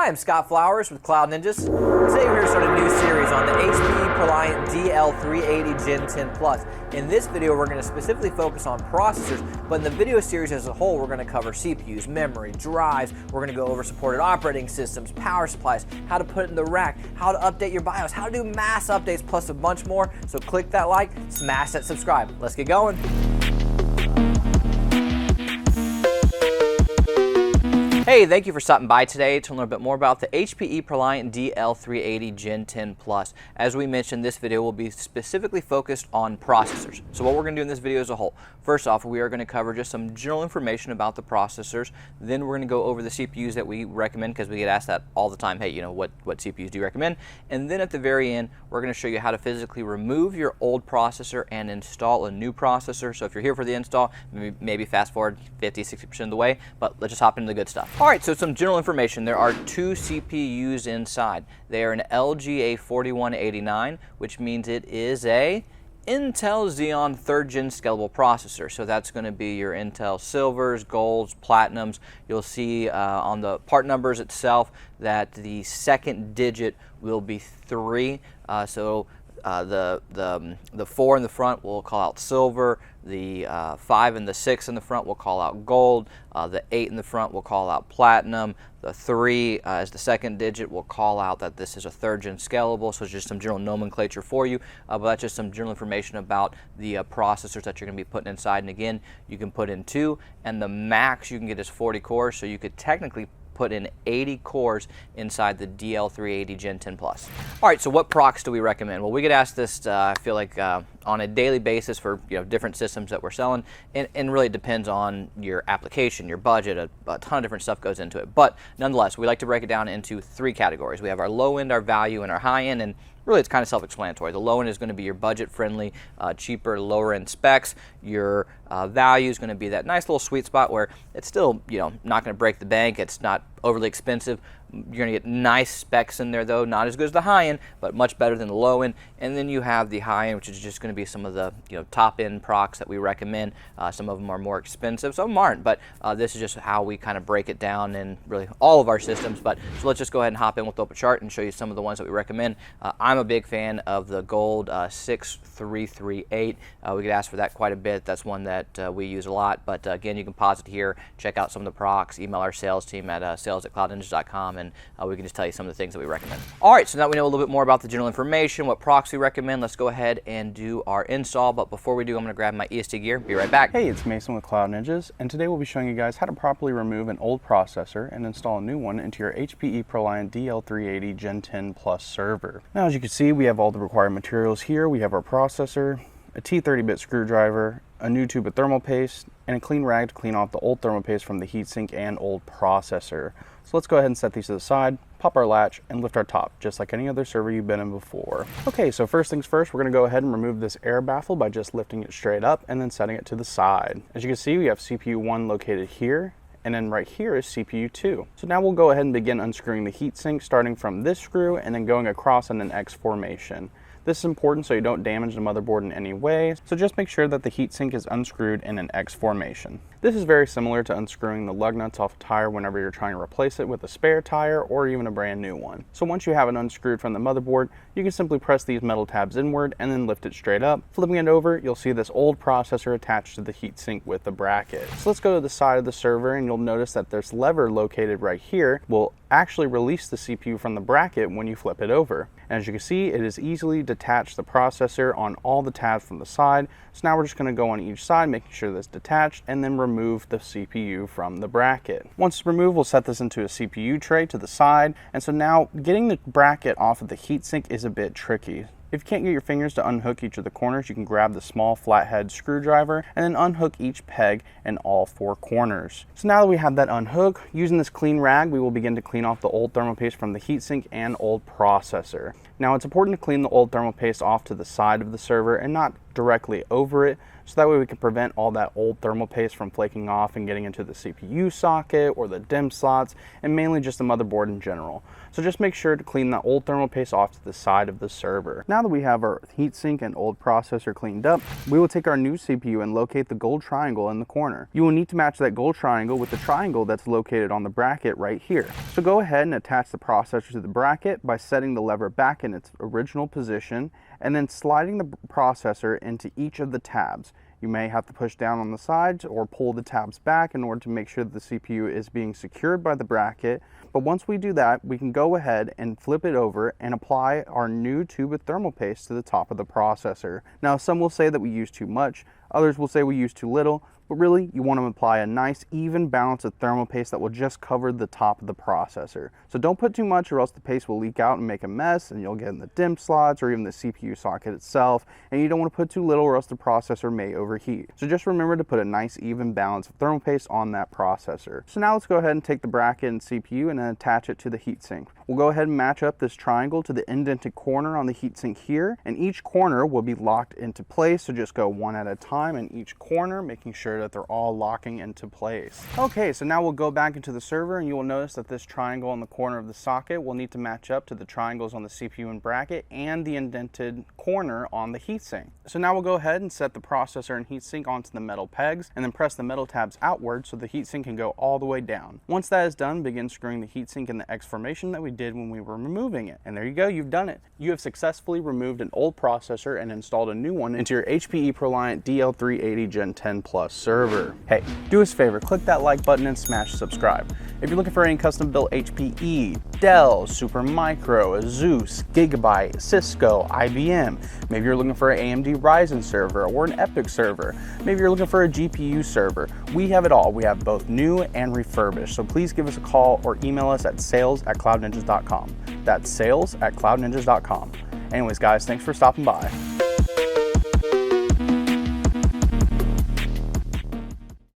I'm Scott Flowers with Cloud Ninjas. Today we're here to start a new series on the HPE ProLiant DL380 Gen10 Plus. In this video we're going to specifically focus on processors, but in the video series as a whole we're going to cover CPUs, memory, drives, we're going to go over supported operating systems, power supplies, how to put it in the rack, how to update your BIOS, how to do mass updates, plus a bunch more. So click that like, smash that subscribe. Let's get going. Hey, thank you for stopping by today to learn a bit more about the HPE ProLiant DL380 Gen10 Plus. As we mentioned, this video will be specifically focused on processors. So what we're going to do in this video as a whole, first off, we are going to cover just some general information about the processors. Then we're going to go over the CPUs that we recommend, because we get asked that all the time. Hey, what CPUs do you recommend? And then at the very end, we're going to show you how to physically remove your old processor and install a new processor. So if you're here for the install, maybe fast forward 50-60% of the way, but let's just hop into the good stuff. All right, so some general information. There are two CPUs inside. They are an LGA 4189, which means it is a Intel Xeon 3rd Gen Scalable processor. So that's going to be your Intel Silvers, Golds, Platinums. You'll see on the part numbers itself that the second digit will be 3. The 4 in the front will call out silver, the 5 and the 6 in the front will call out gold, the 8 in the front will call out platinum, the 3 as the second digit will call out that this is a 3rd Gen Scalable. So it's just some general nomenclature for you, but that's just some general information about the processors that you're going to be putting inside. And again, you can put in 2, and the max you can get is 40 cores, so you could technically put in 80 cores inside the DL380 Gen10 Plus. All right, so what procs do we recommend? Well, we get asked this, I feel like, on a daily basis for different systems that we're selling, and really it depends on your application, your budget, a ton of different stuff goes into it. But nonetheless, we like to break it down into 3 categories. We have our low end, our value, and our high end, and really it's kind of self-explanatory. The low end is going to be your budget-friendly, cheaper, lower-end specs. Your value is going to be that nice little sweet spot where it's still, not going to break the bank. It's not overly expensive. You're going to get nice specs in there, though, not as good as the high end, but much better than the low end. And then you have the high end, which is just going to be some of the top end procs that we recommend. Some of them are more expensive, some of them aren't, but this is just how we kind of break it down in really all of our systems. But so let's just go ahead and hop in with the chart and show you some of the ones that we recommend. I'm a big fan of the Gold 6338. We get asked for that quite a bit. That's one that we use a lot. But again, you can pause it here, check out some of the procs, email our sales team at sales@cloudninjas.com, and we can just tell you some of the things that we recommend. All right, so now we know a little bit more about the general information, what procs we recommend. Let's go ahead and do our install. But before we do, I'm going to grab my EST gear. Be right back. Hey, it's Mason with Cloud Ninjas, and today we'll be showing you guys how to properly remove an old processor and install a new one into your HPE ProLiant DL380 Gen10 Plus server. Now, as you can see, we have all the required materials here. We have our processor, a T30-bit screwdriver, a new tube of thermal paste, and a clean rag to clean off the old thermal paste from the heatsink and old processor. So let's go ahead and set these to the side, pop our latch, and lift our top, just like any other server you've been in before. Okay, so first things first, we're going to go ahead and remove this air baffle by just lifting it straight up and then setting it to the side. As you can see, we have CPU 1 located here, and then right here is CPU 2. So now we'll go ahead and begin unscrewing the heatsink, starting from this screw and then going across in an X formation. This is important so you don't damage the motherboard in any way, so just make sure that the heatsink is unscrewed in an X formation. This is very similar to unscrewing the lug nuts off a tire whenever you're trying to replace it with a spare tire or even a brand new one. So once you have it unscrewed from the motherboard, you can simply press these metal tabs inward and then lift it straight up. Flipping it over, you'll see this old processor attached to the heatsink with the bracket. So let's go to the side of the server, and you'll notice that this lever located right here will actually release the CPU from the bracket when you flip it over. And as you can see, it is easily detached the processor on all the tabs from the side. So now we're just going to go on each side, making sure that's detached, and then remove the CPU from the bracket. Once it's removed, we'll set this into a CPU tray to the side. And so now getting the bracket off of the heatsink is a bit tricky. If you can't get your fingers to unhook each of the corners, you can grab the small flathead screwdriver and then unhook each peg in all 4 corners. So now that we have that unhooked, using this clean rag, we will begin to clean off the old thermal paste from the heatsink and old processor. Now, it's important to clean the old thermal paste off to the side of the server and not directly over it, so that way we can prevent all that old thermal paste from flaking off and getting into the CPU socket or the DIMM slots, and mainly just the motherboard in general. So just make sure to clean that old thermal paste off to the side of the server. Now that we have our heatsink and old processor cleaned up, we will take our new CPU and locate the gold triangle in the corner. You will need to match that gold triangle with the triangle that's located on the bracket right here. So go ahead and attach the processor to the bracket by setting the lever back in its original position and then sliding the processor into each of the tabs. You may have to push down on the sides or pull the tabs back in order to make sure that the CPU is being secured by the bracket. But once we do that, we can go ahead and flip it over and apply our new tube of thermal paste to the top of the processor. Now, some will say that we use too much, others will say we use too little, but really you want to apply a nice even balance of thermal paste that will just cover the top of the processor. So don't put too much or else the paste will leak out and make a mess and you'll get in the DIMM slots or even the CPU socket itself, and you don't want to put too little or else the processor may overheat. So just remember to put a nice even balance of thermal paste on that processor. So now let's go ahead and take the bracket and CPU and then attach it to the heatsink. We'll go ahead and match up this triangle to the indented corner on the heatsink here, and each corner will be locked into place, so just go one at a time in each corner, making sure that they're all locking into place. Okay, so now we'll go back into the server and you will notice that this triangle in the corner of the socket will need to match up to the triangles on the CPU and bracket and the indented corner on the heatsink. So now we'll go ahead and set the processor and heatsink onto the metal pegs and then press the metal tabs outward so the heatsink can go all the way down. Once that is done, begin screwing the heatsink in the X formation that we did when we were removing it. And there you go, you've done it. You have successfully removed an old processor and installed a new one into your HPE ProLiant DL380 Gen10 Plus server. Hey, do us a favor, click that like button and smash subscribe. If you're looking for any custom built HPE, Dell, Supermicro, Asus, Gigabyte, Cisco, IBM, maybe you're looking for an AMD Ryzen server or an EPYC server, maybe you're looking for a GPU server, we have it all. We have both new and refurbished, so please give us a call or email us at sales@cloudninjas.com. That's sales@cloudninjas.com. Anyways guys, thanks for stopping by.